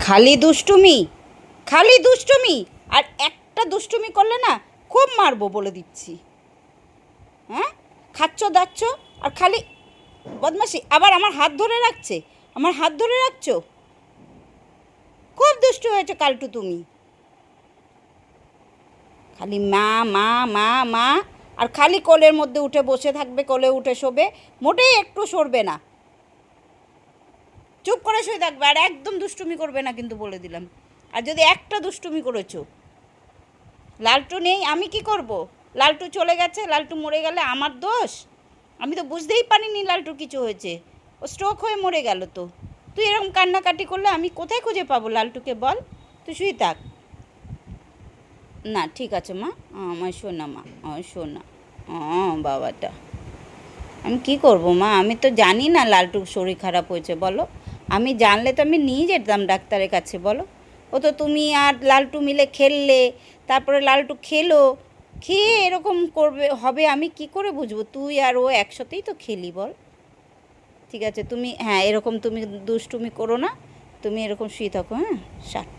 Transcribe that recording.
খালি দুষ্টুমি, খালি দুষ্টুমি। আর একটা দুষ্টুমি করলে না খুব মারবো বলে দিচ্ছি। হ্যাঁ, খাচ্ছ দাচ্ছ আর খালি বদমাশি। আবার আমার হাত ধরে রাখছে, আমার হাত ধরে রাখছো। খুব দুষ্টু হয়েছে কালটু তুমি। খালি মা মা মা মা, আর খালি কোলের মধ্যে উঠে বসে থাকবে, কোলে উঠে শোবে, মোটেই একটু সরবে না, চুপ করে শুয়ে থাকবে। আর একদম দুষ্টুমি করবে না কিন্তু, বলে দিলাম। আর যদি একটা দুষ্টুমি করেছো, লালটু নেই, আমি কি করব? লালটু চলে গেছে, লালটু মরে গেলে আমার দোষ? আমি তো বুঝতেই পারিনি লালটুর কিছু হয়েছে, ও স্ট্রোক হয়ে মরে গেল। তো তুই এরকম কান্নাকাটি করলে আমি কোথায় খুঁজে পাবো লালটুকে, বল? তুই শুয়ে থাক না। ঠিক আছে মা, আমার শোনা মা, আমার শোনা। বাবাটা আমি কি করব মা? আমি তো জানি না লালটুর শরীর খারাপ হয়েছে, বলো। আমি জানলে তো আমি নিয়ে যেতাম ডাক্তারের কাছে, বলো। ও তো তুমি আর লালটু মিলে খেললে, তারপরে লালটু খেলো, খেয়ে এরকম করবে হবে আমি কি করে বুঝবো? তুই আর ও একসাথেই তো খেলি, বল। ঠিক আছে তুমি, হ্যাঁ, এরকম তুমি দুষ্টুমি করো না, তুমি এরকম শুয়ে থাকো, হ্যাঁ, ষাট।